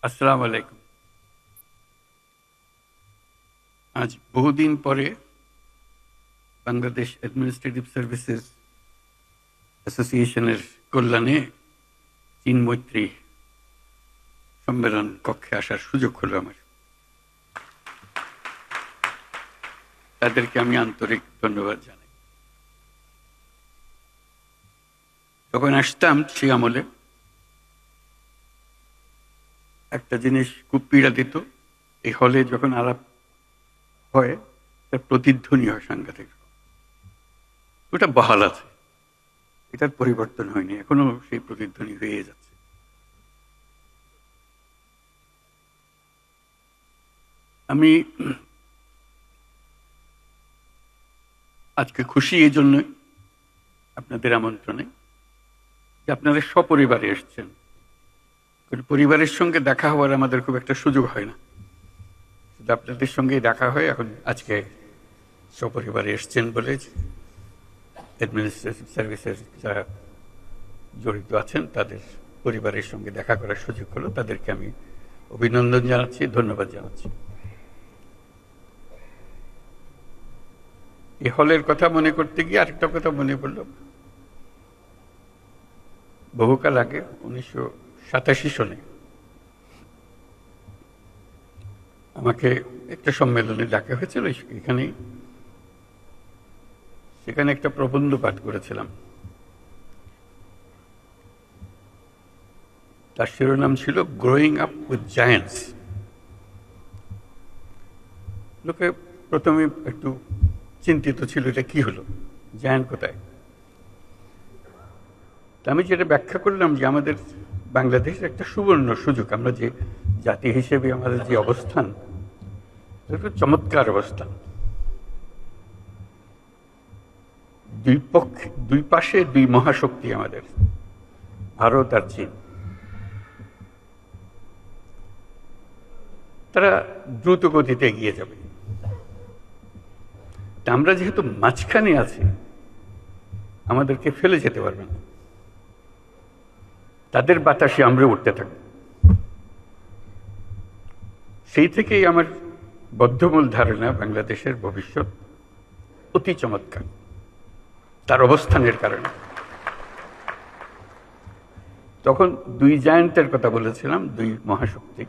আসসালামু আলাইকুম। আজ বহুদিন পরে বাংলাদেশ অ্যাডমিনিস্ট্রেটিভ সার্ভিসেস অ্যাসোসিয়েশনের কল্যাণে চীন মৈত্রী সম্মেলন কক্ষে আসার সুযোগ হলো আমার। তাদেরকে আমি আন্তরিক ধন্যবাদ জানাই। যখন আসতাম সেই আমলে একটা জিনিস খুব পীড়া দিত, এই হলে যখন আলাপ হয় তার প্রতিধ্বনি হয় সাংঘাতিক। ওটা বহাল আছে, এটার পরিবর্তন হয়নি, এখনো সেই প্রতিধ্বনি হয়ে যাচ্ছে। আমি আজকে খুশি এই জন্যই আপনাদের আমন্ত্রণে যে আপনারা সপরিবারে এসছেন। পরিবারের সঙ্গে দেখা হওয়ার আমাদের খুব একটা সুযোগ হয় না, শুধু আপনাদের সঙ্গে দেখা হয়। এখন আজকে সপরিবারে এসছেন বলে অ্যাডমিনিস্ট্রেটিভ সার্ভিসের যারা জড়িত আছেন তাদের পরিবারের সঙ্গে দেখা করার সুযোগ হলো। তাদেরকে আমি অভিনন্দন জানাচ্ছি, ধন্যবাদ জানাচ্ছি। এই হলের কথা মনে করতে গিয়ে আরেকটা কথা মনে পড়ল। বহুকাল আগে 1987 সনে আমাকে একটা সম্মেলনে ডাকা হয়েছিল। সেখানে একটা প্রবন্ধ পাঠ করেছিলাম। তার শিরোনাম ছিল গ্রোয়িং আপ উইথ জায়ান্টস। লোকে প্রথমে একটু চিন্তিত ছিল, এটা কি হলো, জায়ান্ট কোথায়? আমি যেটা ব্যাখ্যা করলাম যে আমাদের বাংলাদেশের একটা সুবর্ণ সুযোগ, আমরা যে জাতি হিসেবে আমাদের যে অবস্থান, একটা চমৎকার অবস্থান। দুই পাশে দুই মহাশক্তি আমাদের, ভারত আর চীন। তারা দ্রুত গতিতে এগিয়ে যাবে। আমরা যেহেতু মাঝখানে আছি, আমাদেরকে ফেলে যেতে পারবে না। তাদের বাতাসে আমরা উঠতে থাকব। সেই থেকেই আমার বদ্ধমূল ধারণা বাংলাদেশের ভবিষ্যৎ অতি চমৎকার, তার অবস্থানের কারণে। তখন দুই জায়ান্টের কথা বলেছিলাম, দুই মহাশক্তি।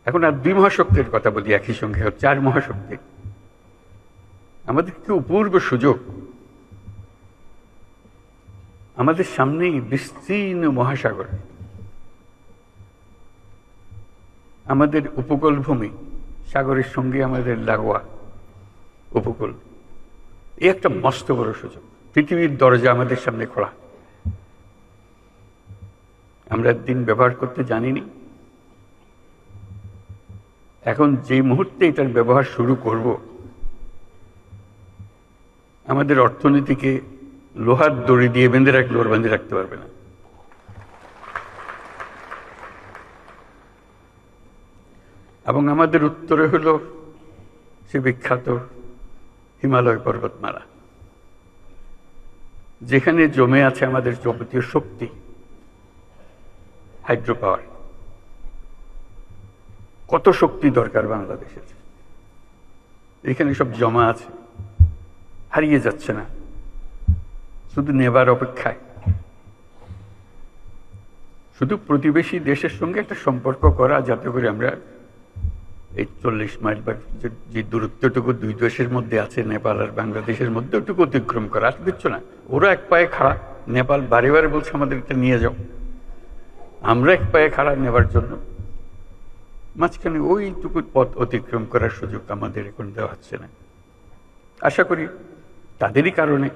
এখন আর দুই মহাশক্তির কথা বলি একই সঙ্গে, 4 মহাশক্তি। আমাদের কি অপূর্ব সুযোগ! আমাদের সামনেই বিস্তীর্ণ মহাসাগর, আমাদের উপকূল ভূমি, সাগরের সঙ্গে আমাদের লাগোয়া উপকূল। এই একটা মস্ত বড় সুযোগ। পৃথিবীর দরজা আমাদের সামনে খোলা। আমরা দিন ব্যবহার করতে জানিনি। এখন যে মুহূর্তে এটার ব্যবহার শুরু করব, আমাদের অর্থনীতিকে লোহার দড়ি দিয়ে বেঁধে রাখলে ওর বেঁধে রাখতে পারবে না। এবং আমাদের উত্তরে হলো সে বিখ্যাত হিমালয় পর্বতমালা, যেখানে জমে আছে আমাদের যাবতীয় শক্তি, হাইড্রো পাওয়ার। কত শক্তি দরকার বাংলাদেশের, এখানে সব জমা আছে, হারিয়ে যাচ্ছে না, শুধু নেবার অপেক্ষায়। শুধু প্রতিবেশী দেশের সঙ্গে একটা সম্পর্ক করা, যাতে করে আমরা এই 40 মাইল বা যে দূরত্বটুকু দুই দেশের মধ্যে আছে, নেপাল আর বাংলাদেশের মধ্যে, ওটুকু অতিক্রম করা। আর কিচ্ছু না। ওরা এক পায়ে খাড়া, নেপাল বারে বারে বলছে আমাদের এটা নিয়ে যাও। আমরা এক পায়ে খাড়া নেবার জন্য মাঝখানে ওইটুকু পথ অতিক্রম করার সুযোগ আমাদের এখন দেওয়া হচ্ছে না। আশা করি তাদেরই কারণে,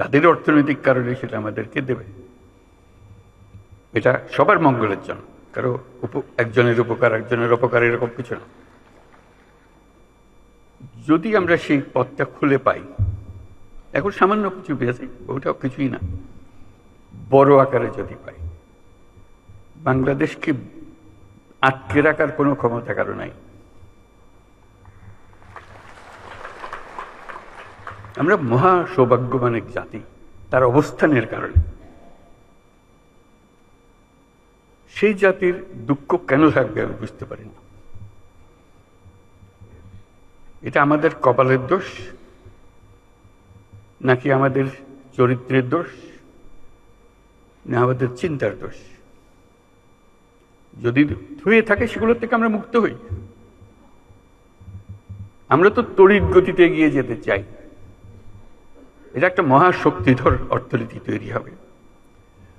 তাদের অর্থনৈতিক কারণে সেটা আমাদেরকে দেবে। এটা সবার মঙ্গলের জন্য, কারো একজনের উপকার একজনের অপকার এরকম কিছু না। যদি আমরা সেই পথটা খুলে পাই, এখন সামান্য কিছু পেয়েছি, ওটাও কিছুই না, বড় আকারে যদি পাই, বাংলাদেশকে আটকে রাখার কোনো ক্ষমতা কারো নাই। আমরা মহা সৌভাগ্যবান এক জাতি, তার অবস্থানের কারণে। সেই জাতির দুঃখ কেন থাকবে আমি বুঝতে পারি না। এটা আমাদের কপালের দোষ নাকি আমাদের চরিত্রের দোষ না আমাদের চিন্তার দোষ? যদি হয়ে থাকে সেগুলোর থেকে আমরা মুক্ত হই। আমরা তো তড়িৎ গতিতে এগিয়ে যেতে চাই। এটা একটা মহাশক্তিধর অর্থনীতি তৈরি হবে।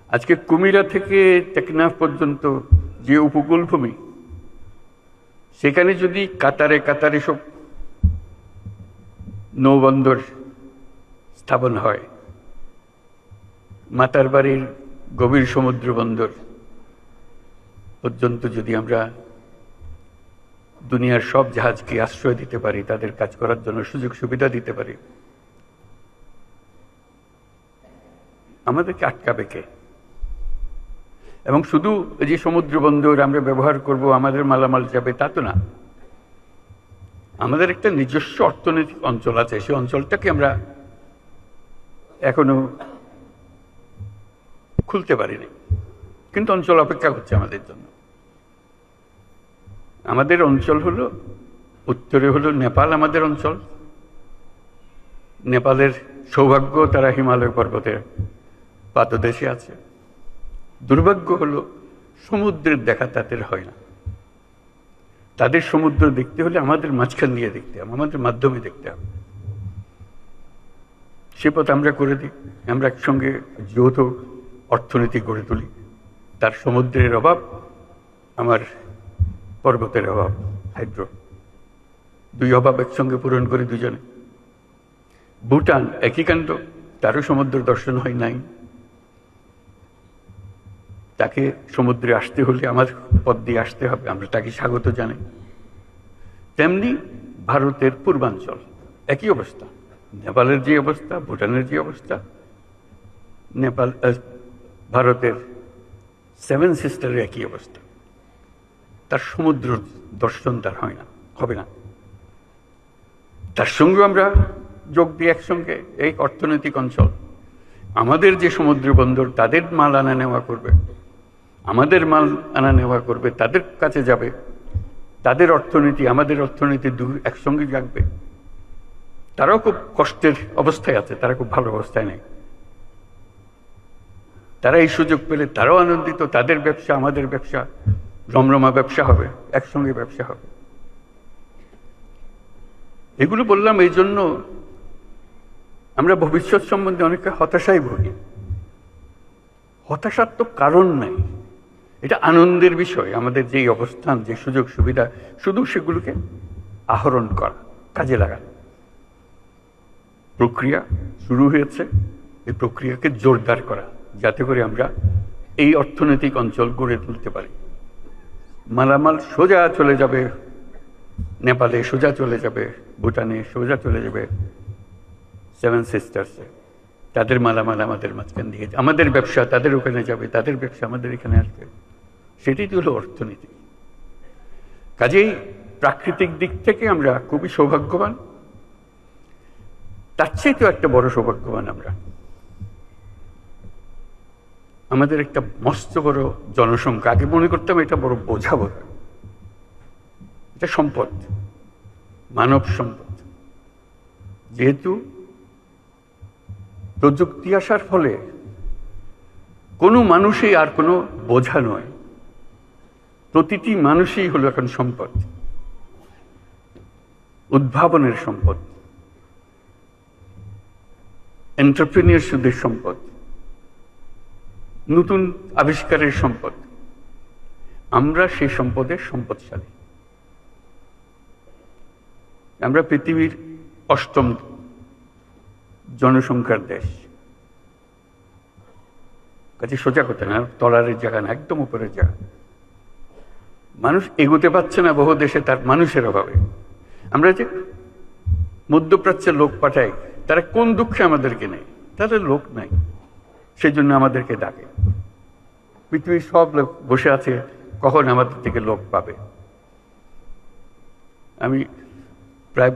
আজকে কুমিরা থেকে টেকনাফ পর্যন্ত যে উপকূল ভূমি, সেখানে যদি কাতারে কাতারে সব নৌবন্দর স্থাপন হয়, মাতারবাড়ির গভীর সমুদ্র বন্দর পর্যন্ত যদি আমরা দুনিয়ার সব জাহাজকে আশ্রয় দিতে পারি, তাদের কাজ করার জন্য সুযোগ সুবিধা দিতে পারি, আমাদেরকে আটকাবে কে? এবং শুধু যে সমুদ্র বন্দর আমরা ব্যবহার করব, আমাদের মালামাল যাবে, তা তো না। আমাদের একটা নিজস্ব অর্থনৈতিক অঞ্চল আছে, সেই অঞ্চলটাকে আমরা এখনো খুলতে পারিনি, কিন্তু অঞ্চল অপেক্ষা করছে আমাদের জন্য। আমাদের অঞ্চল হলো, উত্তরে হলো নেপাল আমাদের অঞ্চল। নেপালের সৌভাগ্য, তারা হিমালয় পর্বতের পাদদেশে আছে। দুর্ভাগ্য হলো সমুদ্রের দেখা তাদের হয় না। তাদের সমুদ্র দেখতে হলে আমাদের মাঝখান দিয়ে দেখতে হবে, আমাদের মাধ্যমে দেখতে হবে। সে পথ আমরা করে দিই, আমরা একসঙ্গে যৌথ অর্থনীতি গড়ে তুলি। তার সমুদ্রের অভাব, আমার পর্বতের অভাব, হাইড্রো, দুই অভাব একসঙ্গে পূরণ করি দুজনে। ভুটান একই কাণ্ড, তারও সমুদ্র দর্শন হয় নাই। তাকে সমুদ্রে আসতে হলে আমার পথ দিয়ে আসতে হবে, আমরা তাকে স্বাগত জানাই। তেমনি ভারতের পূর্বাঞ্চল একই অবস্থা, নেপালের যে অবস্থা, ভুটানের যে অবস্থা, ভারতের সেভেন সিস্টারের একই অবস্থা। তার সমুদ্র দর্শন তার হয় না, হবে না। তার সঙ্গে আমরা যোগ দিই একসঙ্গে এই অর্থনৈতিক অঞ্চল। আমাদের যে সমুদ্র বন্দর, তাদের মাল আনা নেওয়া করবে, আমাদের মাল আনা নেওয়া করবে, তাদের কাছে যাবে। তাদের অর্থনীতি আমাদের অর্থনীতি একসঙ্গে জাগবে। তারাও খুব কষ্টের অবস্থায় আছে, তারা খুব ভালো অবস্থায় নেই। তারা এই সুযোগ পেলে তারাও আনন্দিত, তাদের ব্যবসা আমাদের ব্যবসা রমরমা ব্যবসা হবে, একসঙ্গে ব্যবসা হবে। এগুলো বললাম এই জন্য, আমরা ভবিষ্যৎ সম্বন্ধে অনেকে হতাশায় ভুগি। হতাশার তো কারণ নাই, এটা আনন্দের বিষয়। আমাদের যেই অবস্থান, যে সুযোগ সুবিধা, শুধু সেগুলোকে আহরণ করা, কাজে লাগানো। প্রক্রিয়া শুরু হয়েছে, এই প্রক্রিয়াকে জোরদার করা, যাতে করে আমরা এই অর্থনৈতিক অঞ্চল গড়ে তুলতে পারি। মালামাল সোজা চলে যাবে নেপালে, সোজা চলে যাবে ভুটানে, সোজা চলে যাবে সেভেন সিস্টার্সে। তাদের মালামাল আমাদের মাঝখান দিয়ে, আমাদের ব্যবসা তাদের ওখানে যাবে, তাদের ব্যবসা আমাদের এখানে আসবে। সেটাই তো হলো অর্থনীতি। কাজেই প্রাকৃতিক দিক থেকে আমরা খুবই সৌভাগ্যবান। তার চেয়ে একটা বড় সৌভাগ্যবান আমরা, আমাদের একটা মস্ত বড় জনসংখ্যা। আগে মনে করতাম এটা বড় বোঝা বোধ, এটা সম্পদ, মানব সম্পদ। যেহেতু প্রযুক্তি আসার ফলে কোনো মানুষই আর কোনো বোঝা নয়, প্রতিটি মানুষই হলো এখন সম্পদ, উদ্ভাবনের সম্পদ, এন্টারপ্রেনিয়রশিপের সম্পদ, নতুন আবিষ্কারের সম্পদ। আমরা সেই সম্পদের সম্পদশালী। আমরা পৃথিবীর 8ম জনসংখ্যার দেশ। কাজে সোজা কথা না, তলারের জায়গা না, একদম উপরের জায়গা। মানুষ এগোতে পারছে না বহু দেশে তার মানুষের অভাবে। আমরা যে মধ্যপ্রাচ্যের লোক পাঠাই, তারা কোন দুঃখে আমাদেরকে নেই? তাদের লোক নাই, সেই জন্য আমাদেরকে ডাকে। পৃথিবীর সব লোক বসে আছে কখন আমাদের থেকে লোক পাবে। আমি প্রায়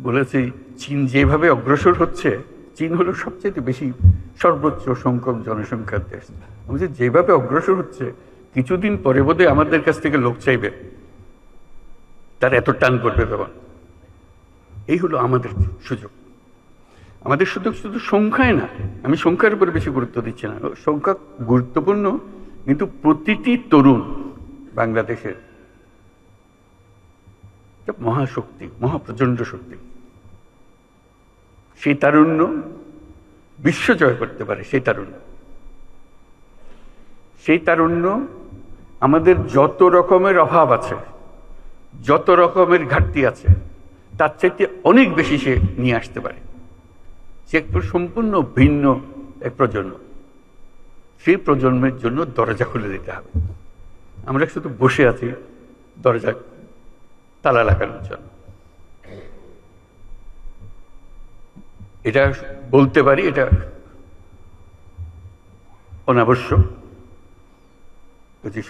বলেছি, চীন যেভাবে অগ্রসর হচ্ছে, চীন হলো সবচেয়ে বেশি সর্বোচ্চ সংখ্যক জনসংখ্যার দেশ। আমাদের যেভাবে অগ্রসর হচ্ছে, কিছুদিন পরে বোধহয় আমাদের কাছ থেকে লোক চাইবে, তার এত টান করবে তখন। এই হলো আমাদের সুযোগ। আমাদের সুযোগ শুধু সংখ্যায় না, আমি সংখ্যার উপর বেশি গুরুত্ব দিচ্ছি না, সংখ্যা গুরুত্বপূর্ণ, কিন্তু প্রতিটি তরুণ বাংলাদেশের মহাশক্তি, মহাপ্রচণ্ড শক্তি। সেই তারুণ্য বিশ্ব জয় করতে পারে। সেই তারুণ্য আমাদের যত রকমের অভাব আছে, যত রকমের ঘাটতি আছে, তার চাইতে অনেক বেশি সে নিয়ে আসতে পারে। সে একটু সম্পূর্ণ ভিন্ন এক প্রজন্ম। সেই প্রজন্মের জন্য দরজা খুলে দিতে হবে। আমরা শুধু বসে আছি দরজা তালা লাগানোর জন্য। এটা বলতে পারি, এটা অনাবশ্যক,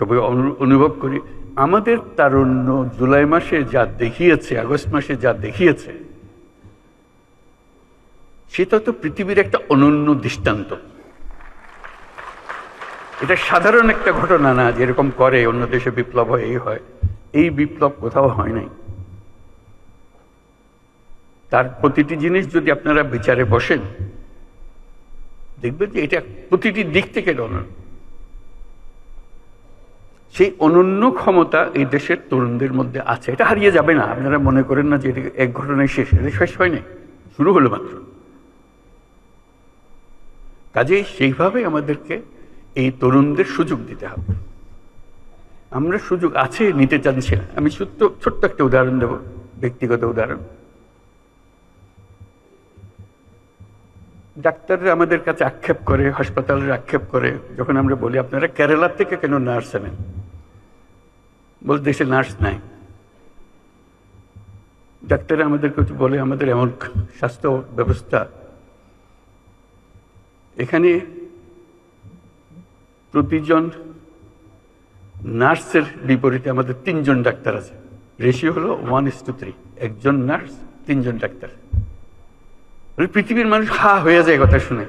সবাই অনুভব করি। আমাদের তারুণ্য জুলাই মাসে যা দেখিয়েছে, আগস্ট মাসে যা দেখিয়েছে, সেটা তো পৃথিবীর একটা অনন্য দৃষ্টান্ত। এটা সাধারণ একটা ঘটনা না, যেরকম করে অন্য দেশে বিপ্লব হয়, এই হয়। এই বিপ্লব কোথাও হয় নাই। তার প্রতিটি জিনিস যদি আপনারা বিচারে বসেন, দেখবেন যে এটা প্রতিটি দিক থেকে অনন্য। সেই অনন্য ক্ষমতা এই দেশের তরুণদের মধ্যে আছে। এটা হারিয়ে যাবে না। আপনারা মনে করেন না যে এটা এক ঘটনায় শেষ। এটা শেষ হয় নাই, শুরু হলো মাত্র। কাজেই সেইভাবে আমাদেরকে এই তরুণদের সুযোগ দিতে হবে। আমরা সুযোগ আছে, নিতে চাচ্ছি না। আমি ছোট্ট একটা উদাহরণ দেব, ব্যক্তিগত উদাহরণ। ডাক্তাররা আমাদের কাছে আক্ষেপ করে, হাসপাতালের আক্ষেপ করে, যখন আমরা বলি আপনারা কেরালা থেকে কেন নার্স আনেন, বল দেশে নার্স নাই। ডাক্তাররা আমাদেরকে বলে আমাদের এমন স্বাস্থ্য ব্যবস্থা, এখানে প্রতিজন নার্সের বিপরীতে আমাদের 3 জন ডাক্তার আছে। রেশিও হলো 1:3, একজন নার্স 3 জন ডাক্তার। পৃথিবীর মানুষ হা হয়ে যায় কথা শুনে।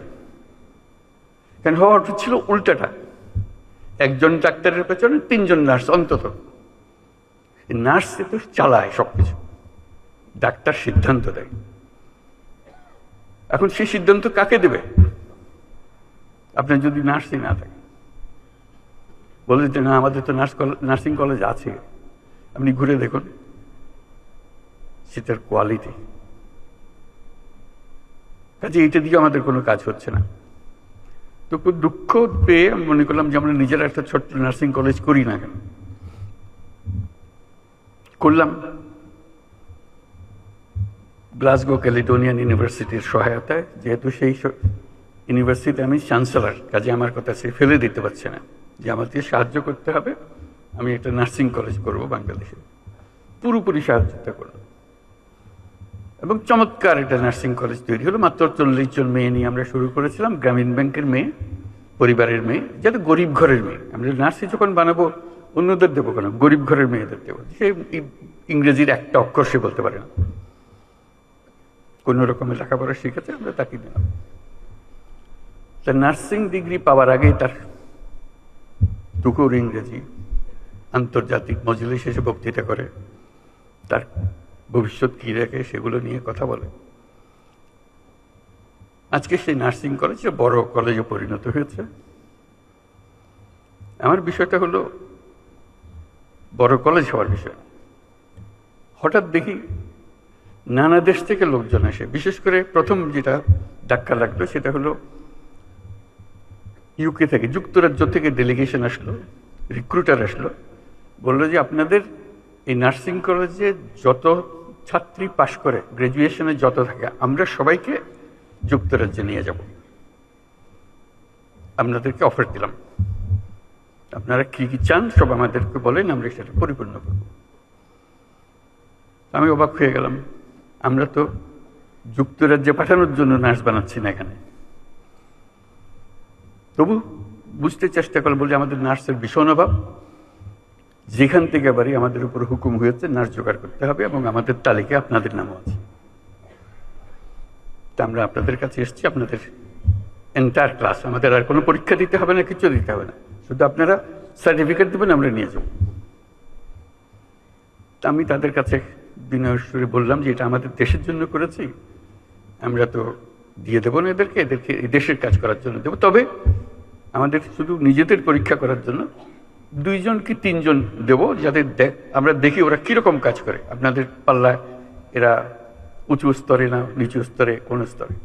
কেন হওয়ার ছিল উল্টাটা, একজন ডাক্তারের পেছনে 3 জন নার্স অন্তত। নার্স তো চালায় সবকিছু, ডাক্তার সিদ্ধান্ত দেয়। এখন সেই সিদ্ধান্ত কাকে দেবে? আপনার যদি নার্সই না থাকে, বলে যে না আমাদের তো নার্সিং কলেজ আছে, আপনি ঘুরে দেখুন সেটার কোয়ালিটি। কাজে এইটা দিয়ে আমাদের কোনো কাজ হচ্ছে না। তো খুব দুঃখ পেয়ে মনে করলাম যে আমরা নিজেরা একটা ছোট্ট নার্সিং কলেজ করি না কেন। করলাম গ্লাসগো ক্যালিডোনিয়ান ইউনিভার্সিটির সহায়তায়। যেহেতু সেই ইউনিভার্সিটি আমি চ্যান্সেলর, কাজে আমার কথা সে ফেলে দিতে পারছে না যে আমাকে সাহায্য করতে হবে, আমি একটা নার্সিং কলেজ করব বাংলাদেশে। পুরোপুরি সাহায্যতা করলাম এবং চমৎকার একটা নার্সিং কলেজ তৈরি হলো। মাত্র 40 জন মেয়ে নিয়ে আমরা শুরু করেছিলাম, গ্রামীণ ব্যাংকের মেয়ে, পরিবারের মেয়ে, যাতে গরিব ঘরের মেয়ে। আমরা নার্সি যখন বানাবো অন্যদের দেবো কেন, গরিব ঘরের মেয়েদের দেবো। সে ইংরেজির একটা অক্ষর সে বলতে পারে না, কোনো রকমের লেখাপড়া শিখেছে, আমরা তাকে দিলাম। তার নার্সিং ডিগ্রি পাওয়ার আগেই তার টুকুর ইংরেজি, আন্তর্জাতিক মজলিস এসে বক্তৃতা করে, তার ভবিষ্যৎ কী রেখে সেগুলো নিয়ে কথা বলে। আজকে সেই নার্সিং কলেজ বড় কলেজে পরিণত হয়েছে। আমার বিষয়টা হলো বড় কলেজ হওয়ার বিষয়। হঠাৎ দেখি নানা দেশ থেকে লোকজন আসে। বিশেষ করে প্রথম যেটা ধাক্কা লাগলো সেটা হলো ইউকে থেকে, যুক্তরাজ্য থেকে ডেলিগেশন আসলো, রিক্রুটার আসলো, বললো যে আপনাদের এই নার্সিং কলেজে যত ছাত্রী পাশ করে, গ্র্যাজুয়েশনে যত থাকে, আমরা সবাইকে যুক্তরাজ্যে নিয়ে যাব। আপনাদেরকে অফার দিলাম, আপনারা কি কি চান সব আমাদেরকে বলেন, আমরা সেটা পরিপূর্ণ করব। আমি অবাক হয়ে গেলাম, আমরা তো যুক্তরাজ্যে পাঠানোর জন্য নার্স বানাচ্ছি না এখানে। তবু বুঝতে চেষ্টা করলাম, বলে আমাদের নার্সের ভীষণ অভাব, যেখান থেকে বাড়ি আমাদের উপর হুকুম হয়েছে নার্স জোগাড় করতে হবে এবং আমাদের তালিকায় আপনাদের নামও আছে। তা আমরা আপনাদের কাছে এসেছি, আপনাদের এন্টায়ার ক্লাস, আমাদের আর কোনো পরীক্ষা দিতে হবে না, কিছু দিতে হবে না, শুধু আপনারা সার্টিফিকেট দেবেন, আমরা নিয়ে যাব। তা আমি তাদের কাছে বিনয়ের সুরে বললাম যে এটা আমাদের দেশের জন্য করেছি, আমরা তো দিয়ে দেবো না এদেরকে, এই দেশের কাজ করার জন্য দেবো, তবে আমাদের শুধু নিজেদের পরীক্ষা করার জন্য 2 জন কি 3 জন দেবো, যাতে আমরা দেখি ওরা কিরকম কাজ করে, আপনাদের পাল্লায় এরা উঁচু স্তরে না নিচু স্তরে, কোন স্তরে।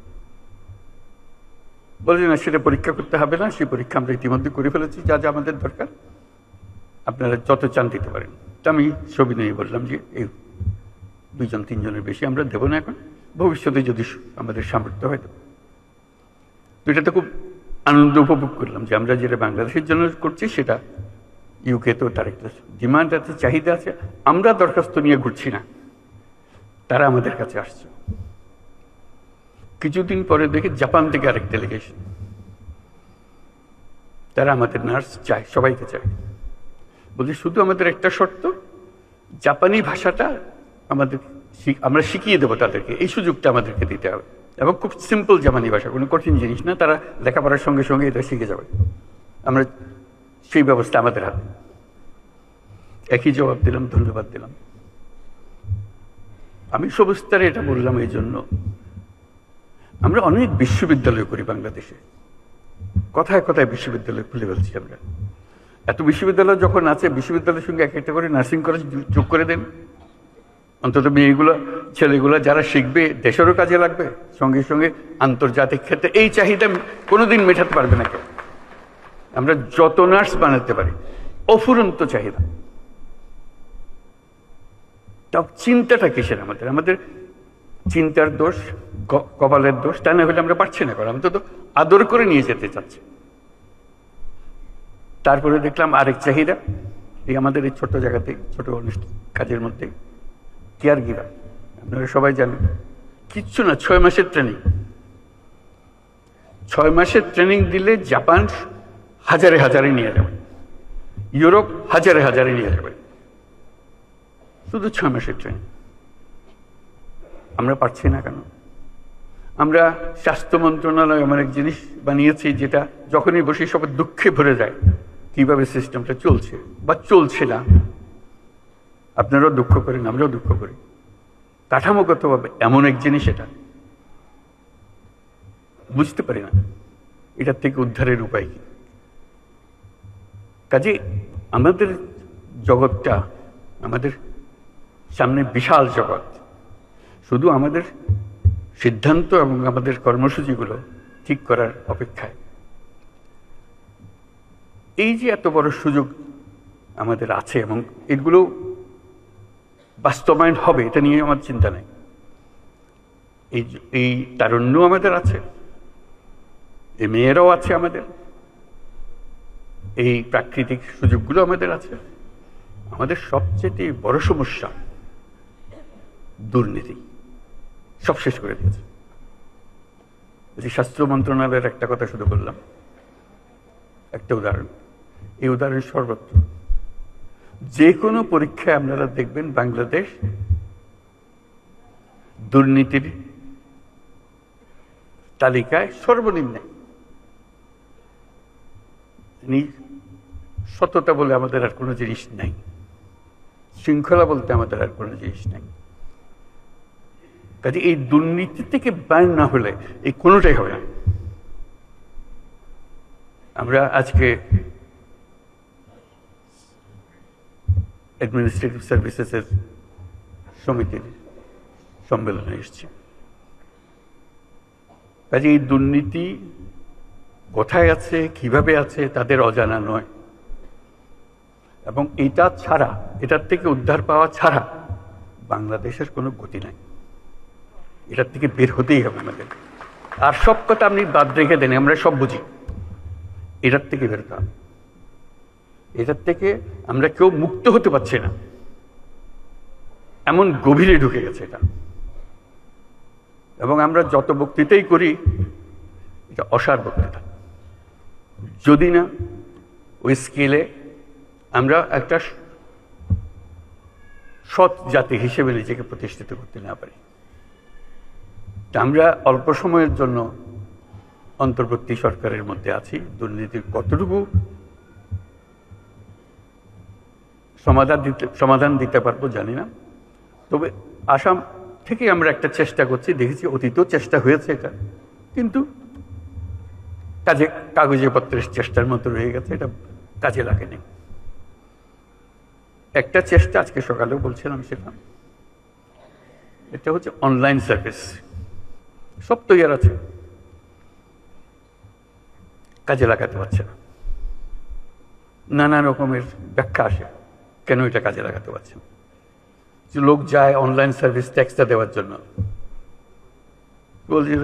বলছি না, সেটা পরীক্ষা করতে হবে না, সেই পরীক্ষা আমরা ইতিমধ্যে করে ফেলেছি, যা যা আমাদের দরকার আপনারা যত চান দিতে পারেন। তা আমি সবিনয়ে বললাম যে এই 2 জন 3 জনের বেশি আমরা দেবো না, এখন ভবিষ্যতে যদি আমাদের সামর্থ্য হয়। তো এটাতে খুব আনন্দ উপভোগ করলাম যে আমরা যেটা বাংলাদেশের জন্য করছি সেটা ইউকে তো তার একটা ডিমান্ড আছে, চাহিদা আছে, আমরা দরখাস্ত নিয়ে ঘুরছি না, তারা আমাদের কাছে আসছে। কিছুদিন পরে দেখি জাপান থেকে আরেক ডেলিগেশন, তারা আমাদের নার্স চায়, সবাইকে চায়। বলছি শুধু আমাদের একটা শর্ত, জাপানি ভাষাটা আমরা শিখিয়ে দেবো তাদেরকে, এই সুযোগটা আমাদেরকে দিতে হবে, এবং খুব সিম্পল জাপানি ভাষা, কোনো কঠিন জিনিস না, তারা লেখাপড়ার সঙ্গে সঙ্গে এটা শিখে যাবে, আমরা সেই ব্যবস্থা আমাদের হাতে। একই জবাব দিলাম, ধন্যবাদ দিলাম। আমি সবিস্তারে এটা বললাম এই জন্য, আমরা অনেক বিশ্ববিদ্যালয় করি বাংলাদেশে, কথায় কথায় বিশ্ববিদ্যালয় খুলে ফেলছি আমরা। এত বিশ্ববিদ্যালয় যখন আছে, বিশ্ববিদ্যালয়ের সঙ্গে এক একটা করে নার্সিং কলেজ যোগ করে দেন, অন্তত মেয়েগুলো ছেলেগুলো যারা শিখবে দেশেরও কাজে লাগবে, সঙ্গে সঙ্গে আন্তর্জাতিক ক্ষেত্রে এই চাহিদা কোনোদিন মেটাতে পারবে না কেউ। আমরা যত নার্স বানাতে পারি, অফুরন্ত চাহিদা। তাও চিন্তাটা কিসের আমাদের? আমাদের চিন্তার দোষ, কপালের দোষ, তা না হলে আমরা পারছি না করা, অন্তত আদর করে নিয়ে যেতে চাচ্ছি। তারপরে দেখলাম আরেক চাহিদা, এই আমাদের এই ছোট জায়গাতেই, ছোট কাজের মধ্যে কেয়ার গিভার, আপনারা সবাই জানেন, কিচ্ছু না, 6 মাসের ট্রেনিং। 6 মাসের ট্রেনিং দিলে জাপান হাজারে হাজারে নিয়ে যাবে, ইউরোপ হাজারে হাজারে নিয়ে যাবে, শুধু 6 মাসের ট্রেনিং। আমরা পারছি না কেন? আমরা স্বাস্থ্য মন্ত্রণালয় এমন এক জিনিস বানিয়েছি যেটা যখনই বসে সবার দুঃখে ভরে যায়, কিভাবে সিস্টেমটা চলছে বা চলছে না। আপনারাও দুঃখ করেন, আমরাও দুঃখ করি, কাঠামোগতভাবে এমন এক জিনিস, এটা বুঝতে পারি না এটার থেকে উদ্ধারের উপায় কি। কাজে আমাদের জগৎটা, আমাদের সামনে বিশাল জগৎ, শুধু আমাদের সিদ্ধান্ত এবং আমাদের কর্মসূচিগুলো ঠিক করার অপেক্ষায়। এই যে এত বড় সুযোগ আমাদের আছে এবং এগুলো বাস্তবায়ন হবে, এটা নিয়ে আমার চিন্তা নেই। এই তারুণ্য আমাদের আছে, এই মেয়েরাও আছে আমাদের, এই প্রাকৃতিক সুযোগগুলো আমাদের আছে। আমাদের সবচেয়ে বড় সমস্যা দুর্নীতি, সব শেষ করে দিয়েছে। স্বাস্থ্য মন্ত্রণালয়ের একটা কথা শুধু বললাম, একটা উদাহরণ, এই উদাহরণ সর্বত্র। যে কোনো পরীক্ষায় আপনারা দেখবেন বাংলাদেশ দুর্নীতির তালিকায় সর্বনিম্ন। সততা বলে আমাদের আর কোনো জিনিস নাই, শৃঙ্খলা বলতে আমাদের আর কোনো জিনিস নাই। কাজে এই দুর্নীতি থেকে বাইর না হলে এই কোনোটাই হবে না। আমরা আজকে অ্যাডমিনিস্ট্রেটিভ সার্ভিসেসের সমিতির সম্মেলনে এসেছি। কাজে এই দুর্নীতি কোথায় আছে, কিভাবে আছে, তাদের অজানা নয়। এবং এটা ছাড়া, এটার থেকে উদ্ধার পাওয়া ছাড়া বাংলাদেশের কোনো গতি নাই। এটার থেকে বের হতেই হবে আমাদের। আর সব কথা আপনি বাদ রেখে দেন, আমরা সব বুঝি, এটার থেকে বেরোতে হবে। এটার থেকে আমরা কেউ মুক্ত হতে পারছি না, এমন গভীরে ঢুকে গেছে এটা। এবং আমরা যত বক্তৃতাই করি, এটা অসার বক্তৃতা। যদি না ওই স্কেলে আমরা একটা সৎ জাতি হিসেবে নিজেকে প্রতিষ্ঠিত করতে না পারি। তা আমরা অল্প সময়ের জন্য অন্তর্বর্তী সরকারের মধ্যে আছি। দুর্নীতির কতটুকু সমাধান দিতে পারবো জানি না, তবে আসাম থেকে আমরা একটা চেষ্টা করছি, দেখেছি অতীতেও চেষ্টা হয়েছে এটা, কিন্তু কাগজে পত্রের চেষ্টার মতো রয়ে গেছে, এটা কাজে লাগেনি। একটা চেষ্টা আজকে সকালেও বলছিলাম, সেটা এটা হচ্ছে অনলাইন সার্ভিস। সব তৈরি আছে, কাজে লাগাতে পারছে না। নানা রকমের ব্যাখ্যা আসে কেন এটা কাজে লাগাতে পারছে না। যে লোক যায় অনলাইন সার্ভিস ট্যাক্সটা দেওয়ার জন্য, বলছে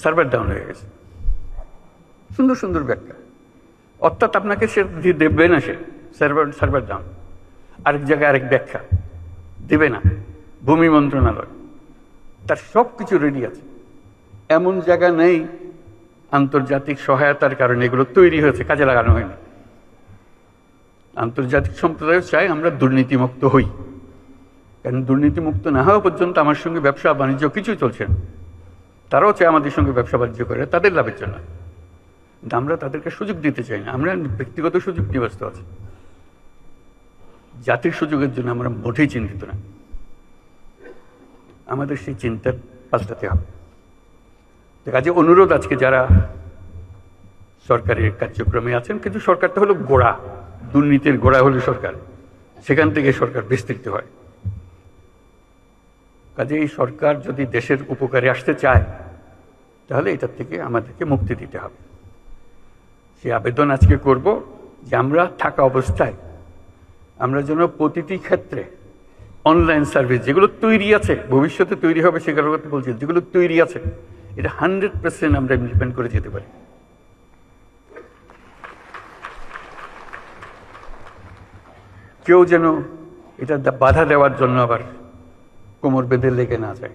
সার্ভার ডাউন হয়ে গেছে। সুন্দর সুন্দর ব্যাখ্যা, অর্থাৎ আপনাকে সে দেবে না, সে সার্ভার ডাউন। আরেক জায়গায় আরেক ব্যাখ্যা দেবে না, ভূমি মন্ত্রণালয় তার সব কিছু রেডি আছে। এমন জায়গা নেই আন্তর্জাতিক সহায়তার কারণে এগুলো তৈরি হয়েছে, কাজে লাগানো হয়নি। আন্তর্জাতিক সম্প্রদায় চাই আমরা দুর্নীতিমুক্ত হই, কারণ দুর্নীতিমুক্ত না হওয়া পর্যন্ত আমার সঙ্গে ব্যবসা বাণিজ্য কিছুই চলছে না। তারাও চায় আমাদের সঙ্গে ব্যবসা বাণিজ্য করে তাদের লাভের জন্য, কিন্তু আমরা তাদেরকে সুযোগ দিতে চাই না। আমরা ব্যক্তিগত সুযোগ নিয়ে ব্যস্ত আছি, জাতির সুযোগের জন্য আমরা মোটেই চিন্তিত না। আমাদের সেই চিন্তা পাল্টাতে হবে। কাজে অনুরোধ, আজকে যারা সরকারের কার্যক্রমে আছেন, কিন্তু সরকারটা হলো গোড়া, দুর্নীতির গোড়া হলো সরকার, সেখান থেকে সরকার বিস্তৃত হয়। কাজে এই সরকার যদি দেশের উপকারে আসতে চায়, তাহলে এটার থেকে আমাদেরকে মুক্তি দিতে হবে। সে আবেদন আজকে করব যে আমরা থাকা অবস্থায় আমরা যেন প্রতিটি ক্ষেত্রে অনলাইন সার্ভিস যেগুলো তৈরি আছে, ভবিষ্যতে তৈরি হবে সেগুলোর কথা বলছি, যেগুলো তৈরি আছে এটা 100% আমরা ইমপ্লিমেন্ট করে যেতে পারি। কেউ যেন এটা বাধা দেওয়ার জন্য আবার কোমর বেঁধে লেগে না যায়,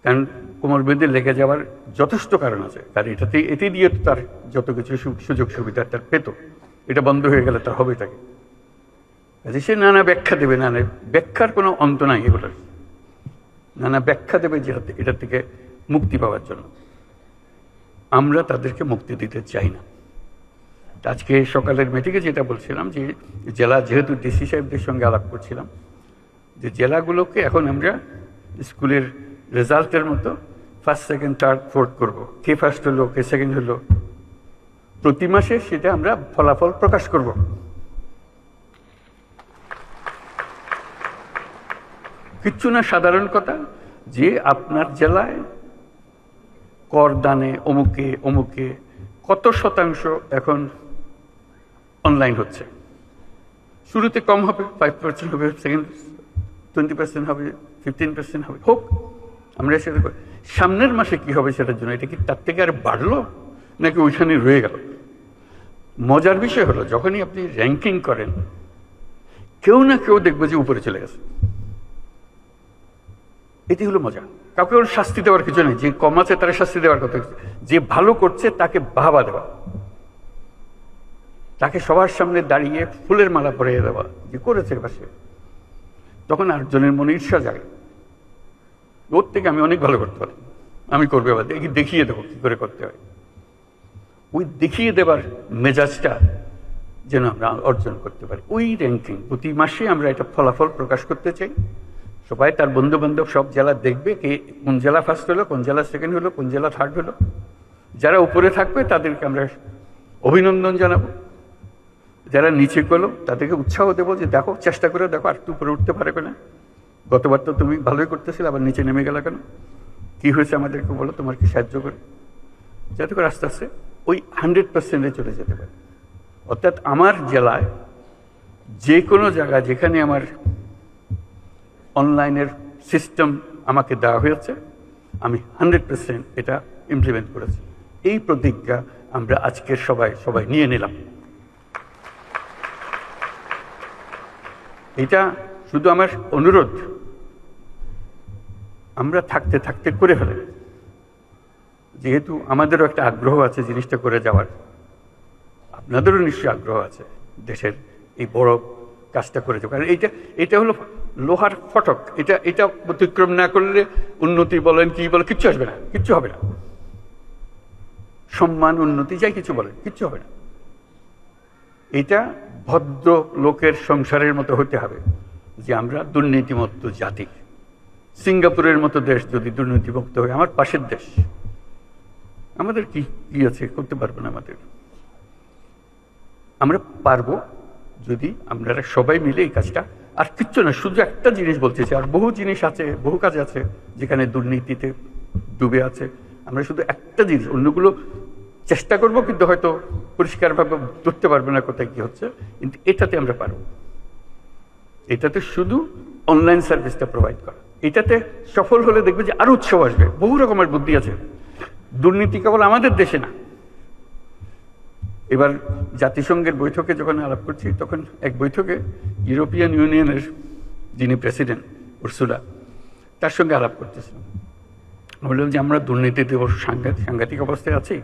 কারণ কোমর বেঁধে লেগে যাওয়ার যথেষ্ট কারণ আছে। কারণ এটি দিয়ে তার যত কিছু সুযোগ সুবিধা তার পেত, এটা বন্ধ হয়ে গেলে তার হবে তাকে। সে নানা ব্যাখ্যা দেবে, নানা ব্যাখ্যার কোনো অন্ত নাই, এগুলোর নানা ব্যাখ্যা দেবে যে এটা থেকে মুক্তি পাওয়ার জন্য। আমরা তাদেরকে মুক্তি দিতে চাই না। আজকে সকালের মিটিংয়ে যেটা বলছিলাম, যে জেলা, যেহেতু ডিসি সাহেবদের সঙ্গে আলাপ করছিলাম, যে জেলাগুলোকে এখন আমরা স্কুলের রেজাল্টের মতো ফার্স্ট, সেকেন্ড, থার্ড, ফোর্থ করবো। কে ফার্স্ট হলো, কে সেকেন্ড হলো, প্রতি মাসে সেটা আমরা ফলাফল প্রকাশ করব। কিচ্ছু না, সাধারণ কথা, যে আপনার জেলায় করদানে অমুকে অমুকে কত শতাংশ এখন অনলাইন হচ্ছে। শুরুতে কম হবে, 5% হবে, সেকেন্ড 20% হবে, 15% হবে, হোক, আমরা সেটা করি। সামনের মাসে কি হবে সেটার জন্য, এটা কি তার থেকে আর বাড়লো নাকি ওইখানে রয়ে গেল? মজার বিষয় হলো, যখনই আপনি র্যাঙ্কিং করেন, কেউ না কেউ দেখবে যে উপরে চলে গেছে। এটি হলো মজা। কাউকে ওর শাস্তি দেওয়ার কিছু নেই, যে কম আছে তারা শাস্তি দেওয়ার কথা, যে ভালো করছে তাকে বাহবা দেওয়া, তাকে সবার সামনে দাঁড়িয়ে ফুলের মালা পরিয়ে দেওয়া, যে করেছে পাশে। তখন আরেকজনের মনে ঈর্ষা জাগে, ওর থেকে আমি অনেক ভালো করতে পারি, আমি করবে, আবার দেখিয়ে দেবো কি করে করতে হয়। ওই দেখিয়ে দেবার মেজাজটা যেন আমরা অর্জন করতে পারি। ওই র্যাঙ্কিং প্রতি মাসে আমরা এটা ফলাফল প্রকাশ করতে চাই। সবাই তার বন্ধু বান্ধব সব জেলা দেখবে, কে কোন জেলা ফার্স্ট হলো, কোন জেলা সেকেন্ড হলো, কোন জেলা থার্ড হলো। যারা উপরে থাকবে তাদেরকে আমরা অভিনন্দন জানাবো, যারা নিচে গেলো তাদেরকে উৎসাহ দেবো, যে দেখো, চেষ্টা করে দেখো, আর একটু উপরে উঠতে পারে কিনা। গতবার তো তুমি ভালোই করতেছিলে, আবার নিচে নেমে গেলে কেন, কি হয়েছে আমাদেরকে বলো, তোমার কি সাহায্য করে, যাতে করে আস্তে আস্তে ওই 100%-এ চলে যেতে পারে। অর্থাৎ আমার জেলায় যে কোনো জায়গায় যেখানে আমার অনলাইনের সিস্টেম আমাকে দেওয়া হয়েছে, আমি 100% এটা ইমপ্লিমেন্ট করেছি। এই প্রতিজ্ঞা আমরা আজকের সবাই নিয়ে নিলাম। এটা শুধু আমার অনুরোধ, আমরা থাকতে থাকতে করে ফেলে, যেহেতু আমাদেরও একটা আগ্রহ আছে জিনিসটা করে যাওয়ার, আপনাদেরও নিশ্চয়ই আগ্রহ আছে দেশের এই বড় কাজটা করে যাওয়ার। কারণ এটা হলো লোহার ফটক, এটা এটা অতিক্রম না করলে উন্নতি বলেন কি বলেন কিচ্ছু আসবে না, কিচ্ছু হবে না। সম্মান উন্নতি যাই কিছু বলেন কিচ্ছু হবে না। এটা ভদ্র লোকের সংসারের মতো হতে হবে, যে আমরা দুর্নীতিমুক্ত জাতি। সিঙ্গাপুরের মতো দেশ যদি দুর্নীতিমুক্ত হয়, আমার পাশের দেশ, আমাদের কি কি আছে, করতে পারবো না। আমরা পারবো যদি আমরা সবাই মিলে এই কাজটা, আর কিচ্ছু না, শুধু একটা জিনিস বলতেছি, আর বহু জিনিস আছে, বহু কাজ আছে যেখানে দুর্নীতিতে ডুবে আছে। আমরা শুধু একটা জিনিস, অন্যগুলো চেষ্টা করব কিন্তু হয়তো পরিষ্কারভাবে ধরতে পারবো না কোথায় কি হচ্ছে, কিন্তু এটাতে আমরা পারবো। এটাতে শুধু অনলাইন সার্ভিসটা প্রোভাইড করা, এটাতে সফল হলে দেখবে যে আরো উৎসব আসবে। বহু রকমের বুদ্ধি আছে, দুর্নীতি কেবল আমাদের দেশে না। এবার জাতিসংঘের বৈঠকে যখন আলাপ করছি, তখন এক বৈঠকে ইউরোপিয়ান ইউনিয়নের যিনি প্রেসিডেন্ট উর্সুলা, তার সঙ্গে আলাপ করতেছিলাম। বললাম যে আমরা দুর্নীতিতে সাংঘাতিক অবস্থায় আছি,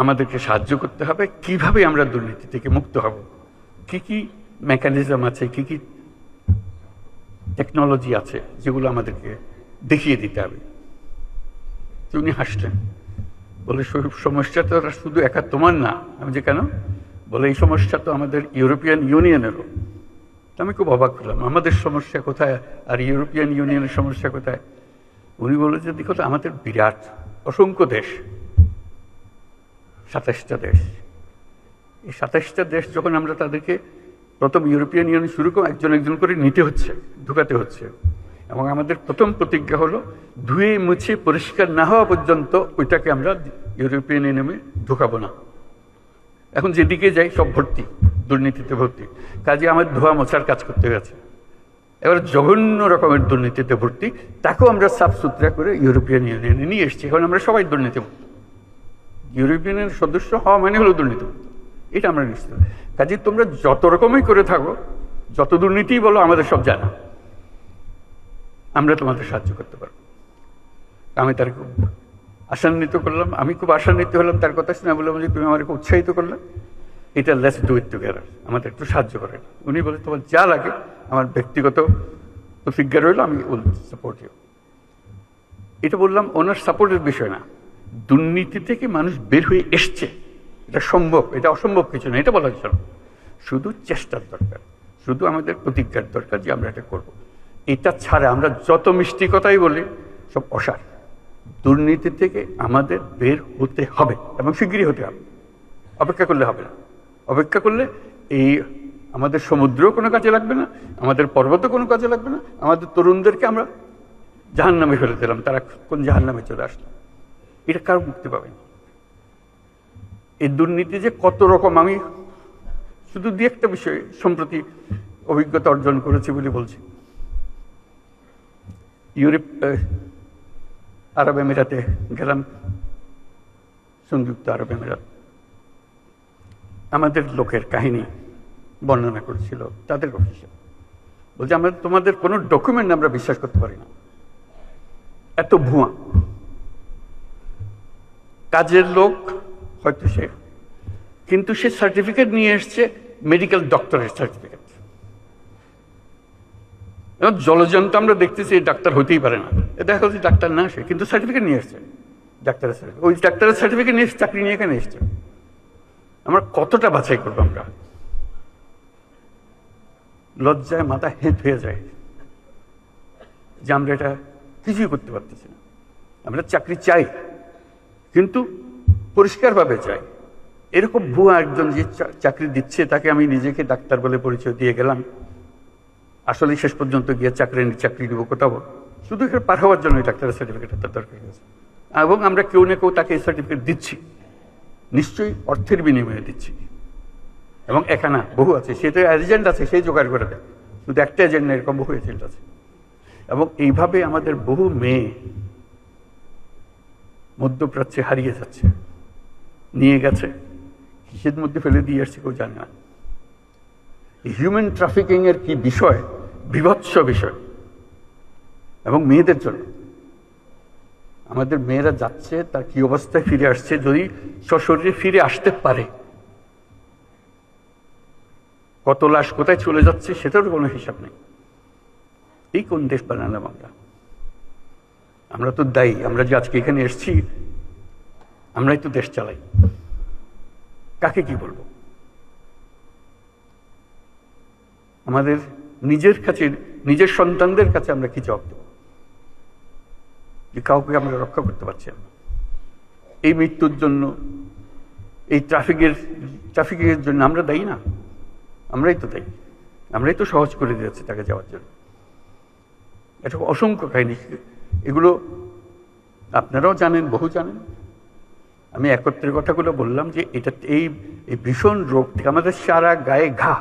আমাদেরকে সাহায্য করতে হবে, কিভাবে আমরা দুর্নীতি থেকে মুক্ত হব, কি কি মেকানিজম আছে, কি কি টেকনোলজি আছে যেগুলো আমাদেরকে দেখিয়ে দিতে হবে। উনি হাসলেন, বলে সমস্যা তো শুধু একা তোমার না। আমি যে কেন? বলে এই সমস্যা তো আমাদের ইউরোপিয়ান ইউনিয়নেরও। আমি খুব অবাক হলাম, আমাদের সমস্যা কোথায় আর ইউরোপিয়ান ইউনিয়নের সমস্যা কোথায়? উনি বলে যে দেখো তো, আমাদের বিরাট অসংখ্য দেশ, 27টা দেশ। এই 27টা দেশ যখন আমরা তাদেরকে প্রথম ইউরোপিয়ান ইউনিয়ন শুরু করে একজন একজন করে নিতে হচ্ছে, ঢুকাতে হচ্ছে, এবং আমাদের প্রথম প্রতিজ্ঞা হলো ধুয়ে মুছে পরিষ্কার না হওয়া পর্যন্ত ওইটাকে আমরা ইউরোপিয়ান ইউনিয়নে ঢুকাবো না। এখন যেদিকে যাই সব ভর্তি, দুর্নীতিতে ভর্তি। কাজে আমাদের ধোয়া মোছার কাজ করতে গেছে। এবার জঘন্য রকমের দুর্নীতিতে ভর্তি, তাকেও আমরা সাফ সুতরা করে ইউরোপিয়ান ইউনিয়নে নিয়ে এসেছি। এখন আমরা সবাই দুর্নীতিমুক্ত। ইউরোপিয়ানের সদস্য হওয়া মানে হলো দুর্নীতিমুক্ত, এটা আমরা নিশ্চিত। কাজে তোমরা যত রকমই করে থাকো, যত দুর্নীতি বলো, আমাদের সব জানা, আমরা তোমাদের সাহায্য করতে পারবো। আমি তার খুব আশান্বিত করলাম, আমি খুব আশান্বিত হলাম তার কথা শুনে। বললাম যে তুমি আমাকে উৎসাহিত করলে, এটা লেটস ডু ইট টুগেদার, আমাদের একটু সাহায্য করে। উনি বলে তোমার যা লাগে, আমার ব্যক্তিগত প্রতিজ্ঞা রইল, আমি উইল সাপোর্ট ইউ। এটা বললাম ওনার সাপোর্টের বিষয় না, দুর্নীতি থেকে মানুষ বের হয়ে এসছে, এটা সম্ভব, এটা অসম্ভব কিছু না, এটা বলার জন্য শুধু চেষ্টার দরকার, শুধু আমাদের প্রতিজ্ঞার দরকার যে আমরা এটা করব। এটা ছাড়া আমরা যত মিষ্টি কথাই বলি, সব অসার। দুর্নীতি থেকে আমাদের বের হতে হবে, এবং শীঘ্রই হতে হবে। অপেক্ষা করলে হবে না। অপেক্ষা করলে এই আমাদের সমুদ্রও কোনো কাজে লাগবে না, আমাদের পর্বতও কোনো কাজে লাগবে না। আমাদের তরুণদেরকে আমরা জাহান্নামে ফেলে দিলাম, তারা কোন জাহান্নামে চলে আসলো, এটা কারো মুক্তি পাবে না। এই দুর্নীতি যে কত রকম, আমি শুধু দিয়ে একটা বিষয় সম্প্রতি অভিজ্ঞতা অর্জন করেছি বলে বলছি। ইউরোপ, আরব আমিরাতে গেলাম, সংযুক্ত আরব আমিরাত। আমাদের লোকের কাহিনী বর্ণনা করছিল তাদের অফিসে, বলছে আমরা তোমাদের কোনো ডকুমেন্ট আমরা বিশ্বাস করতে পারি না, এত ভুয়া। কাজের লোক হয়তো সে, কিন্তু সে সার্টিফিকেট নিয়ে এসছে মেডিকেল ডক্টরের সার্টিফিকেট। জলজন্ত আমরা দেখতেছি ডাক্তার হতেই পারে না, দেখা হচ্ছে ডাক্তার না সে, কিন্তু সার্টিফিকেট নিয়ে এসছে ডাক্তারের সার্টিফিকেট। ওই ডাক্তারের সার্টিফিকেট নিয়ে চাকরি নিয়ে এখানে এসছে। আমরা কতটা বাছাই করবো? আমরা লজ্জায় মাথা হেঁট হয়ে যায় যে আমরা এটা কিছুই করতে পারতেছি না। আমরা চাকরি চাই, কিন্তু পরিষ্কারভাবে চাই। এরকম ভুয়া একজন যে চাকরি দিচ্ছে, তাকে আমি নিজেকে ডাক্তার বলে পরিচয় দিয়ে গেলাম, আসলে শেষ পর্যন্ত গিয়ে চাকরি দিব কোথাও, শুধু এখানে পার হওয়ার জন্য ডাক্তারের সার্টিফিকেট তার দরকার হয়েছে। এবং আমরা কেউ না কেউ তাকে এই সার্টিফিকেট দিচ্ছি, নিশ্চয়ই অর্থের বিনিময়ে দিচ্ছি। এবং এখানে বহু আছে, সেটা এজেন্ট আছে, সেই জোগাড় করে দেয়। শুধু একটা এজেন্ট না, এরকম বহু এজেন্ট আছে। এবং এইভাবে আমাদের বহু মেয়ে মধ্যপ্রাচ্যে হারিয়ে যাচ্ছে, নিয়ে গেছে, কিসের মধ্যে ফেলে দিয়ে আসছে কেউ জানে না। হিউম্যান ট্রাফিকিং এর কি বিষয়, বিভৎস বিষয়। এবং মেয়েদের জন্য আমাদের মেয়েরা যাচ্ছে, তার কি অবস্থায় ফিরে আসছে, যদি সশরীরে ফিরে আসতে পারে, কত লাশ কোথায় চলে যাচ্ছে সেটার কোনো হিসাব নেই। এই কোন দেশ বানালাম আমরা? আমরা তো দায়ী। আমরা যে আজকে এখানে এসেছি, আমরাই তো দেশ চালাই। কাকে কি বলবো? আমাদের নিজের কাছে, নিজের সন্তানদের কাছে আমরা কি জবাব দেব যে কাউকে আমরা রক্ষা করতে পারছি না? এই মৃত্যুর জন্য, এই ট্রাফিকের জন্য আমরা দায়ী না? আমরাই তো দায়ী। আমরাই তো সহজ করে দিয়েছি তাকে যাওয়ার জন্য। এটা অসংখ্য কাহিনী, এগুলো আপনারাও জানেন, বহু জানেন। আমি একত্রের কথাগুলো বললাম যে এটা এই ভীষণ রোগ থেকে আমাদের সারা গায়ে ঘা,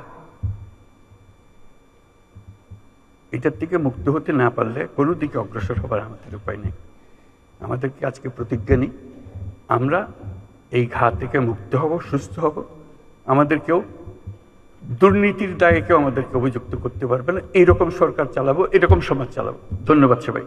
এটার থেকে মুক্ত হতে না পারলে কোনো দিকে অগ্রসর হবার আমাদের উপায় নেই। আমাদেরকে আজকে প্রতিজ্ঞা নিই, আমরা এই ঘা থেকে মুক্ত হব, সুস্থ হব। আমাদের কেউ দুর্নীতির দায়ে কেউ আমাদেরকে অভিযুক্ত করতে পারবে না। এইরকম সরকার চালাবো, এরকম সমাজ চালাবো। ধন্যবাদ সবাই।